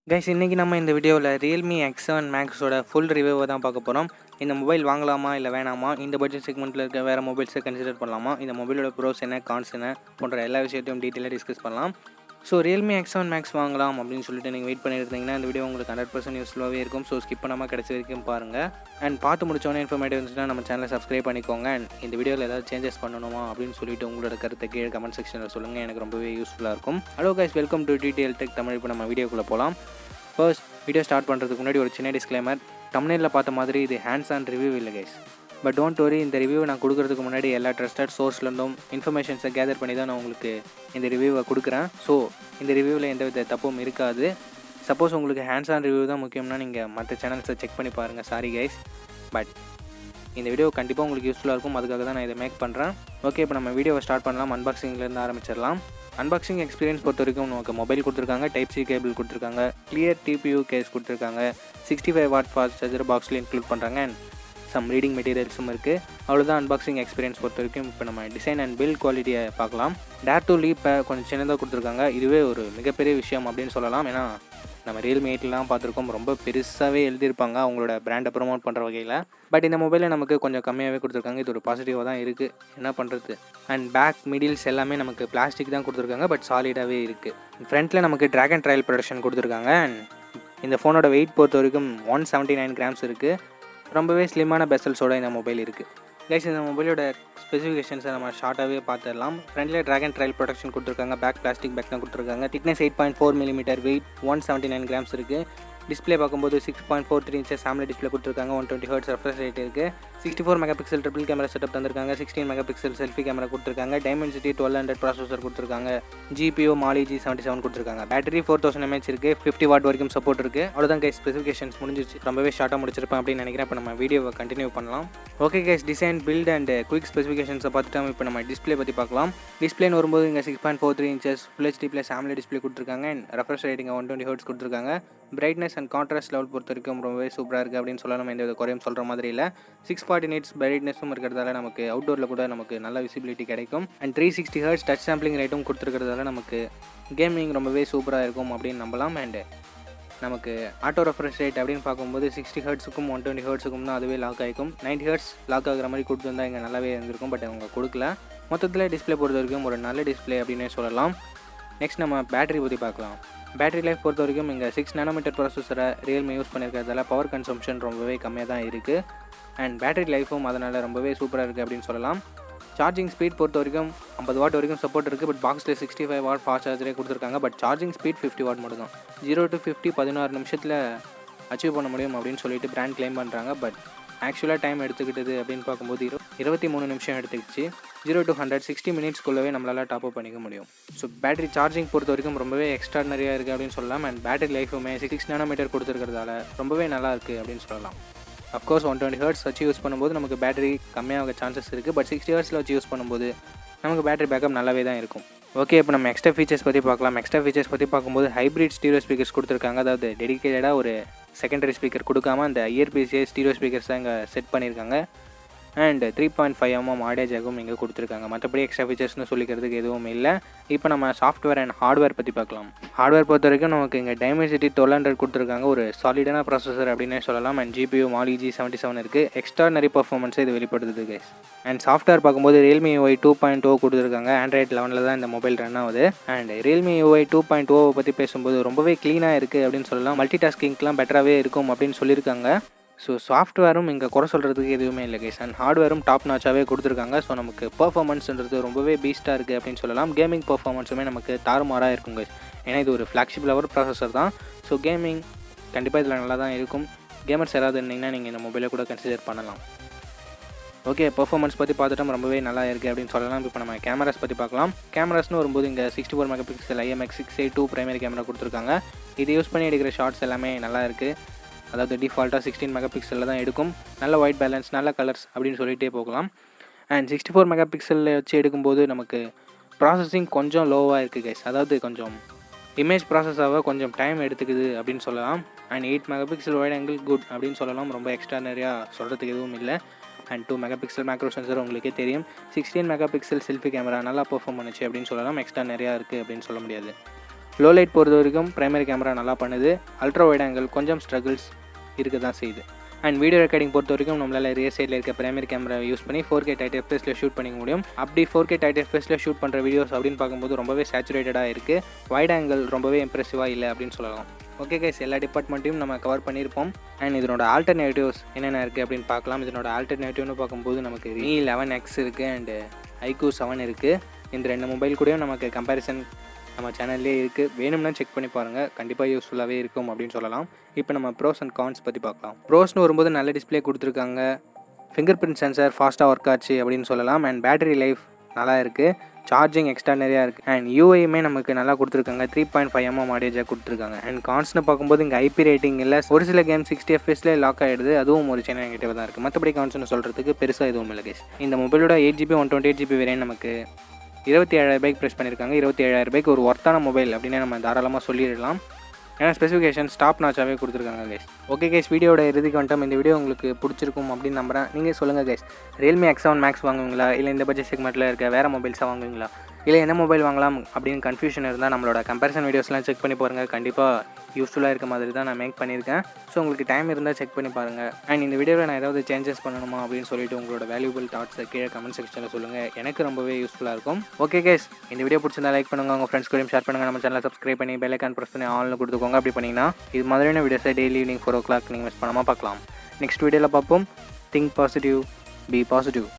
Guys இன்றைக்கி நம்ம இந்த வீடியோவில் ரியல்மி X7 மேக்ஸோட ஃபுல் ரிவ்யூவை தான் பார்க்க போகிறோம். இந்த மொபைல் வாங்கலாமா இல்லை வேணாமா, இந்த பட்ஜெட் செக்மெண்ட்டில் இருக்க வேறு மொபைல்ஸை கன்சிடர் பண்ணலாமா, இந்த மொபைலோட ப்ரோஸ் என்ன கான்ஸ் என்ன போன்ற எல்லா விஷயத்தையும் டீட்டெயிலாக டிஸ்கஸ் பண்ணலாம். ஸோ ரியல்மி X7 மேக்ஸ் வாங்கலாம் அப்படின்னு சொல்லிட்டு நீங்கள் வெயிட் பண்ணியிருந்தீங்கன்னா இந்த வீடியோ உங்களுக்கு 100% யூஸ்ஃபுல்லாகவே இருக்கும். ஸோ ஸ்கிப் பண்ணாமல் கடைசி வரைக்கும் பாருங்கள். அண்ட் பார்த்து முடிச்சோன்னே இன்ஃபர்மேட்டிவ் இருந்துச்சுன்னா நம்ம சேனலை சப்ஸ்கிரைப் பண்ணிக்கோங்க. அண்ட் இந்த வீடியோவில் ஏதாவது சேஞ்சஸ் பண்ணணுமா அப்படின்னு சொல்லிட்டு உங்களோட கருத்தை கீழே கமெண்ட் செக்ஷனில் சொல்லுங்கள். எனக்கு ரொம்பவே யூஸ்ஃபுல்லாக இருக்கும். Hello guys, welcome to detail tech Tamil. இப்போ நம்ம வீடியோக்குள்ளே போகலாம். ஃபர்ஸ்ட் வீடியோ ஸ்டார்ட் பண்ணுறதுக்கு முன்னாடி ஒரு சின்ன டிஸ்க்ளைமர். தம்ப்நெயிலில் பார்த்த மாதிரி இது ஹேண்ட்ஸ் ஆன் ரிவ்யூ இல்லை கைஸ். பட் டோன்ட் வரி, இந்த ரிவ்யூவை நான் கொடுக்குறதுக்கு முன்னாடி எல்லா ட்ரஸ்டட் சோர்ஸ்லேருந்தும் இன்ஃபர்மேஷன்ஸை கேதர் பண்ணி தான் நான் உங்களுக்கு இந்த ரிவ்யூவை கொடுக்குறேன். ஸோ இந்த ரிவ்யூவில் எந்தவித தப்பும் இருக்காது. சப்போஸ் உங்களுக்கு ஹேண்ட்ஸ் ஆன் ரிவ்யூ தான் முக்கியம்னா நீங்கள் மற்ற சேனல்ஸை செக் பண்ணி பாருங்கள். சாரி கைஸ், பட் இந்த வீடியோ கண்டிப்பாக உங்களுக்கு யூஸ்ஃபுல்லாக இருக்கும். அதுக்காக தான் நான் இதை மேக் பண்ணுறேன். ஓகே, இப்போ நம்ம வீடியோவை ஸ்டார்ட் பண்ணலாம். அன்பாக்சிங்லேருந்து ஆரம்பிச்சிடலாம். அன்பாக்சிங் எக்ஸ்பீரியன்ஸ் பொறுத்த வரைக்கும் நமக்கு மொபைல் கொடுத்துருக்காங்க, டைப் சி கேபிள் கொடுத்துருக்காங்க, கிளியர் டிபியூ கேஸ் கொடுத்துருக்காங்க, 65 வாட் ஃபாஸ்ட் சார்ஜர் பாக்ஸில் இன்க்ளூட் பண்ணுறாங்க. அண்ட் சம் ரீடிங் மெட்டீரியல்ஸும் இருக்குது. அவ்வளோதான் அன்பாக்சிங் எக்ஸ்பீரியன்ஸ் பொறுத்த வரைக்கும். இப்போ நம்ம டிசைன் அண்ட் பில்ட் குவாலிட்டியை பார்க்கலாம். டேர் டு லீப்பை கொஞ்சம் சின்னதாக கொடுத்துருக்காங்க. இதுவே ஒரு மிகப்பெரிய விஷயம் அப்படின்னு சொல்லலாம். ஏன்னா நம்ம ரியல்மி 8லாம் பார்த்துருக்கோம், ரொம்ப பெருசாகவே எழுதியிருப்பாங்க அவங்களோட பிராண்டை ப்ரொமோட் பண்ணுற வகையில். பட் இந்த மொபைலில் நமக்கு கொஞ்சம் கம்மியாகவே கொடுத்துருக்காங்க. இது ஒரு பாசிட்டிவாக தான் இருக்குது. என்ன பண்ணுறது. அண்ட் பேக் மிடில்ஸ் எல்லாமே நமக்கு பிளாஸ்டிக் தான் கொடுத்துருக்காங்க, பட் சாலிடாகவே இருக்குது. ஃப்ரண்ட்டில் நமக்கு ட்ராகன் ட்ரையல் ப்ரொடக்ஷன் கொடுத்துருக்காங்க. அண்ட் இந்த ஃபோனோட வெயிட் பொறுத்த வரைக்கும் 179 கிராம்ஸ் இருக்குது. ரொம்பவே ஸ்லிம்மான பெசல்ஸோட இந்த மொபைல் இருக்குது. கைஸ், இந்த மொபைலோட ஸ்பெசிஃபிகேஷன்ஸை நம்ம ஷார்ட்டாகவே பார்த்துடலாம். ஃப்ரண்ட்டில் ட்ராகன் ட்ரையல் ப்ரொடக்ஷன் கொடுத்துருக்காங்க. பேக் பிளாஸ்டிக் பேக் தான் கொடுத்துருக்காங்க. திக்னஸ் 8.4 மில்லிமீட்டர், வெயிட் 179 கிராம்ஸ் இருக்குது. டிஸ்பிளே பார்க்கும்போது 6.43 இன்ச்சஸ் AMOLED டிஸ்பிளே கொடுத்துருக்காங்க. 120 Hz ரெஃப்ரெஷ் ரேட் இருக்குது. 64 mega pixel triple camera setup தந்திருக்காங்க. 16 மெகா பிக்சல் செல்ஃபி கேமரா கொடுத்துருக்காங்க. டைமென்சிட்டி 1200 ப்ராசஸர் கொடுத்துருக்காங்க. GPU Mali G77 கொடுத்துருக்காங்க. பேட்டரி 4000 mAh இருக்குது. 50 வாட் வரைக்கும் சப்போர்ட் இருக்குது. அவ்வளோதான் கைஸ், ஸ்பெசிஃபிகேஷன்ஸ் முடிஞ்சிச்சு. ரொம்பவே ஷார்ட்டாக முடிச்சிருப்பேன் அப்படின்னு நினைக்கிறேன். இப்போ நம்ம வீடியோவை கண்டினியூ பண்ணலாம். Okay guys, design build and quick ஸ்பெசிஃபிகேஷன்ஸை பார்த்துட்டு இப்போ நம்ம டிஸ்பிளே பற்றி பார்க்கலாம். டிஸ்பிளேன்னு வரும்போது இங்கே 6.43 inches Full HD + AMOLED display கொடுத்துருக்காங்க. அண்ட் ரெஃப்ரெஷ் ரேட்டிங் 120 Hz கொடுத்துருக்காங்க. பிரைட்னஸ் அண்ட் கான்ட்ராஸ்ட் லெவல் பொறுத்த வரைக்கும் ரொம்பவே சூப்பராக இருக்குது அப்படின்னு சொல்ல நம்ம எந்த வித குறையும் சொல்கிற மாதிரி இல்லை. 640 nits பிரைட்னஸும் இருக்கிறதால நமக்கு அவுட்டோரில் கூட நமக்கு நல்ல விசிபிலிட்டி கிடைக்கும். அண்ட் 360 Hz டச் சாம்பிளிங் ரேட்டும் கொடுத்துருக்கிறதால நமக்கு கேமிங் ரொம்பவே சூப்பராக இருக்கும் அப்படின்னு நம்பலாம். அண்டு நமக்கு ஆட்டோ ரெஃப்ரெஷ் ரேட் அப்படின்னு பார்க்கும்போது 60 Hzக்கும் 120 Hzக்கும் தான் அதுவே லாக் ஆகிக்கும். 90 Hz லாக் ஆகிற மாதிரி கொடுத்துருந்தா இங்கே நல்லாவே இருந்திருக்கும், பட் அவங்க கொடுக்கல. மொத்தத்தில் டிஸ்பிளே பொறுத்த வரைக்கும் ஒரு நல்ல டிஸ்பிளே அப்படின்னே சொல்லலாம். நெக்ஸ்ட் நம்ம பேட்டரி பற்றி பார்க்கலாம். பேட்டரி லைஃப் பொறுத்த வரைக்கும் இங்கே 6 நானோமீட்டர் ப்ராசஸரை ரியல்மி யூஸ் பண்ணியிருக்கிறதால பவர் கன்சம்ஷன் ரொம்பவே கம்மியாக தான் இருக்குது. அண்ட் பேட்டரி லைஃபும் அதனால் ரொம்பவே சூப்பராக இருக்குது அப்படின்னு சொல்லலாம். சார்ஜிங் ஸ்பீட் பொறுத்த வரைக்கும் 50 வாட் வரைக்கும் சப்போர்ட் இருக்குது. பட் பாக்ஸில் 65 வாட் ஃபாஸ்ட் சார்ஜரே கொடுத்துருக்காங்க. பட் சார்ஜிங் ஸ்பீட் 50 வாட் மட்டும் தான். 0 to 50 16 நிமிஷத்தில் அச்சீவ் பண்ண முடியும் அப்படின்னு சொல்லிட்டு பிராண்ட் கிளைம் பண்ணுறாங்க. பட் ஆக்சுவலாக டைம் எடுத்துக்கிட்டது அப்படின்னு பார்க்கும்போது 23 நிமிஷம் எடுத்துக்கிச்சு. 0 to 100 60 மினிட்ஸ்க்குள்ளவே நம்மளால் டாப் அப் பண்ணிக்க முடியும். ஸோ பேட்டரி சார்ஜிங் பொறுத்த வரைக்கும் ரொம்பவே எக்ஸ்ட்ரானரியாக இருக்குது அப்படின்னு சொல்லலாம். அண்ட் பேட்டரி லைஃபுமே 6 நானோமீட்டர் கொடுத்துருக்கிறதால ரொம்பவே நல்லா இருக்குது அப்படின்னு சொல்லலாம். அஃப்கோர்ஸ் 120 Hz வச்சு யூஸ் பண்ணும்போது நமக்கு பேட்டரி கம்மியாக சான்சஸ் இருக்குது. பட் 60 Hzல வச்சு யூஸ் பண்ணும்போது நமக்கு பேட்டரி பேக்கப் நல்லாவே தான் இருக்கும். ஓகே, இப்போ நம்ம எக்ஸ்ட்ரா ஃபீச்சர்ஸ் பற்றி பார்க்கலாம். எக்ஸ்ட்ரா ஃபீச்சர்ஸ் பற்றி பார்க்கும்போது ஹைப்ரிட் ஸ்டீரியோ ஸ்பீக்கர்ஸ் கொடுத்துருக்காங்க. அதாவது டெடிக்கேட்டடாக ஒரு செகண்டரி ஸ்பீக்கர் கொடுக்காம அந்த இயர்பீஸே ஸ்டீரியோ ஸ்பீக்கர்ஸ் தான் இங்கே செட் பண்ணியிருக்காங்க. அண்ட் 3.5 mm ஆடியோ ஜாக்கும் இங்கே கொடுத்துருக்காங்க. மற்றபடி எக்ஸ்ட்ரா ஃபீச்சர்ஸ்னு சொல்லிக்கிறதுக்கு எதுவும் இல்லை. இப்போ நம்ம சாஃப்ட்வேர் அண்ட் ஹார்ட்வேர் பற்றி பார்க்கலாம். ஹார்ட்வேர் பொறுத்த வரைக்கும் நமக்கு இங்கே டைமென்சிட்டி 1200 கொடுத்துருக்காங்க. ஒரு சாலிடான ப்ராசஸர் அப்படின்னே சொல்லலாம். அண்ட் GPU Mali G77 இருக்குது. எக்ஸ்ட்ரானரி பர்ஃபார்மன்ஸை இது வெளிப்படுத்துது கைஸ். அண்ட் சாஃப்ட்வேர் பார்க்கும்போது realme UI 2.0 கொடுத்துருக்காங்க. ஆண்ட்ராய்ட் 11 தான் இந்த மொபைல் ரன் ஆகுது. அண்ட் realme UI 2.0 பற்றி பேசும்போது ரொம்பவே க்ளீனாக இருக்குது அப்படின்னு சொல்லலாம். மல்டி டாஸ்கிங்லாம் பெட்டராகவே இருக்கும் அப்படின்னு சொல்லியிருக்காங்க. ஸோ சாஃப்ட்வேரும் இங்கே குறை சொல்கிறதுக்கு எதுவுமே இல்லை கைஸ். அண்ட் ஹார்ட்வேரும் டாப் நாச்சாகவே கொடுத்துருக்காங்க. ஸோ நமக்கு பர்ஃபார்மன்ஸ்ன்றது ரொம்பவே பீஸ்ட்டாக இருக்குது அப்படின்னு சொல்லலாம். கேமிங் பர்ஃபார்மன்ஸுமே நமக்கு தாறுமாறாக இருக்கும் கைஸ். ஏன்னா இது ஒரு ஃப்ளாக்ஷிப் லெவல் ப்ராசஸர் தான். ஸோ கேமிங் கண்டிப்பாக இதில் நல்லா தான் இருக்கும். கேமர்ஸ் யாராவது இருந்தீங்கன்னா நீங்கள் இந்த மொபைலை கூட கன்சிடர் பண்ணலாம். ஓகே, பர்ஃபார்மன்ஸ் பற்றி பார்த்துட்டோம், ரொம்பவே நல்லா இருக்குது அப்படின்னு சொல்லலாம். இப்போ நம்ம கேமராஸ் பற்றி பார்க்கலாம். கேமராஸ்னு வரும்போது இங்கே 64 mega pixel IMX682 primary camera கொடுத்துருக்காங்க. இதை யூஸ் பண்ணி எடுக்கிற ஷார்ட்ஸ் எல்லாமே நல்லா இருக்குது. அதாவது டிஃபால்ட்டாக 16 மெகா பிக்சலில் தான் எடுக்கும். நல்ல ஒயிட் பேலன்ஸ், நல்ல கலர்ஸ் அப்படின்னு சொல்லிகிட்டே போகலாம். அண்ட் 64 மெகா பிக்சலில் வச்சு எடுக்கும்போது நமக்கு ப்ராசஸிங் கொஞ்சம் லோவாக இருக்குது கைஸ். அதாவது கொஞ்சம் இமேஜ் ப்ராசஸாக கொஞ்சம் டைம் எடுத்துக்குது அப்படின்னு சொல்லலாம். And 8 mega pixel wide angle good அப்படின்னு சொல்லலாம். ரொம்ப எக்ஸ்ட்ரானரியாக சொல்கிறதுக்கு எதுவும் இல்லை. And 2 mega pixel macro sensor உங்களுக்கே தெரியும். 16 மெகா பிக்சல் செல்ஃபி கேமரா நல்லா பெர்ஃபார்ம் பண்ணுச்சு அப்படின்னு சொல்லலாம். எக்ஸ்ட்ரா நிறையா இருக்குது அப்படின்னு சொல்ல முடியாது. லோ லைட் பொறுத்த வரைக்கும் பிரைமரி கேமரா நல்லா பண்ணுது. அல்ட்ரா வைட் ஆங்கிள் கொஞ்சம் ஸ்ட்ரகிள்ஸ் இருக்க தான் செய்யுது. அண்ட் வீடியோ ரெக்கார்டிங் பொறுத்த வரைக்கும் நம்மளால் ரியர் சைடில் இருக்க பிரைமரி கேமரா யூஸ் பண்ணி 4K 30 fps ஷூட் பண்ணிக்க முடியும். அப்படி 4K 30 fps ஷூட் பண்ணுற வீடியோஸ் அப்படின்னு பார்க்கும்போது ரொம்பவே சேச்சுரேட்டடாக இருக்குது. வைட் ஆங்கிள் ரொம்பவே இம்ப்ரெசிவாக இல்லை அப்படின்னு சொல்லலாம். ஓகே கைஸ், எல்லா டிபார்ட்மெண்ட்டையும் நம்ம கவர் பண்ணியிருப்போம். அண்ட் இதனோட ஆல்டர்னேட்டிவ்ஸ் என்னென்ன இருக்குது அப்படின்னு பார்க்கலாம். இதனோட ஆல்டர்னேட்டிவ்னு பார்க்கும்போது நமக்கு Mi 11X இருக்குது அண்டு iQOO 7 இருக்குது. இந்த 2 மொபைல் கூடயும் நமக்கு கம்பேரிசன் நம்ம சேனல்லே இருக்குது. வேணும்னா செக் பண்ணி பாருங்கள், கண்டிப்பாக யூஸ்ஃபுல்லாகவே இருக்கும் அப்படின்னு சொல்லலாம். இப்போ நம்ம ப்ரோஸ் அண்ட் கான்ஸ் பற்றி பார்க்கலாம். ப்ரோஸ்னு வரும்போது நல்ல டிஸ்பிளே கொடுத்துருக்காங்க. ஃபிங்கர் பிரிண்ட் சென்சார் ஃபாஸ்ட்டாக ஒர்க் ஆச்சு அப்படின்னு சொல்லலாம். அண்ட் பேட்டரி லைஃப் நல்லா இருக்குது. சார்ஜிங் எக்ஸ்ட்ரானரியாக இருக்குது. அண்ட் யூஐயுமே நமக்கு நல்லா கொடுத்துருக்காங்க. 3.5 mm ஆடியேஜாக கொடுத்துருக்காங்க. அண்ட் கான்ஸ்னு பார்க்கும்போது இங்கே IP ரேட்டிங் இல்லை. ஒரு சில கேம் 60 fps லாக் ஆகிடுது. அதுவும் ஒரு சின்ன நெகட்டிவ் தான் இருக்குது. மற்றபடி கான்ஸ்னு சொல்கிறதுக்கு பெருசாக எதுவும் இல்லை கைஸ். இந்த மொபைலோட 8GB 128GB வேரியன்ட் நமக்கு 27,000 ப்ரைஸ் பண்ணியிருக்காங்க. 27,000 ஒரு ஒர்த்தான மொபைல் அப்படின்னு நம்ம தாராளமாக சொல்லிடலாம். ஏன்னா ஸ்பெசிஃபிகேஷன் டாப் நாச்சாகவே கொடுத்துருக்காங்க கைஸ். ஓகே கைஸ், வீடியோட இறுதிக்கு வந்துட்டோம். இந்த வீடியோ உங்களுக்கு பிடிச்சிருக்கும் அப்படின்னு நம்புறேன். நீங்கள் சொல்லுங்கள் கைஸ், realme X7 Max வாங்குவீங்களா, இல்லை இந்த பட்ஜெட் செக்மெண்ட்டில் இருக்க வேறு மொபைல்ஸாக வாங்குவீங்களா, இல்லை என்ன மொபைல் வாங்கலாம் அப்படின்னு கன்ஃபியூஷன் இருந்தால் நம்மளோட கம்பேரிசன் வீடியோஸ்லாம் செக் பண்ணி பாருங்கள். கண்டிப்பாக யூஸ்ஃபுல்லாக இருக்க மாதிரி தான் நான் மேக் பண்ணியிருக்கேன். ஸோ உங்களுக்கு டைம் இருந்தால் செக் பண்ணி பாருங்கள். அண்ட் இந்த வீடியோவில் நான் ஏதாவது சேஞ்சஸ் பண்ணணுமா அப்படின்னு சொல்லிட்டு உங்களோட வேல்யூபிள் தாட்ஸை கீழே கமெண்ட் செக்ஷனில் சொல்லுங்கள். எனக்கு ரொம்பவே யூஸ்ஃபுல்லாக இருக்கும். ஓகே கைஸ், இந்த வீடியோ பிடிச்சிருந்தா லைக் பண்ணுங்கள், உங்கள் ஃப்ரெண்ட்ஸ் கூடயும் ஷேர் பண்ணுங்கள். நம்ம சேனலை சப்ஸ்கிரைப் பண்ணி பெல் ஐக்கான் ப்ரெஸ் பண்ணி ஆல்னு கொடுத்துக்கோங்க. அப்படி பண்ணிங்கன்னா இது மாதிரியான வீடியோஸை டெய்லி ஈவினிங் 4 o'clock நீங்கள் மிஸ் பண்ணாமல் பார்க்கலாம். நெக்ஸ்ட் வீடியோவில் பார்ப்போம். Think positive, be positive.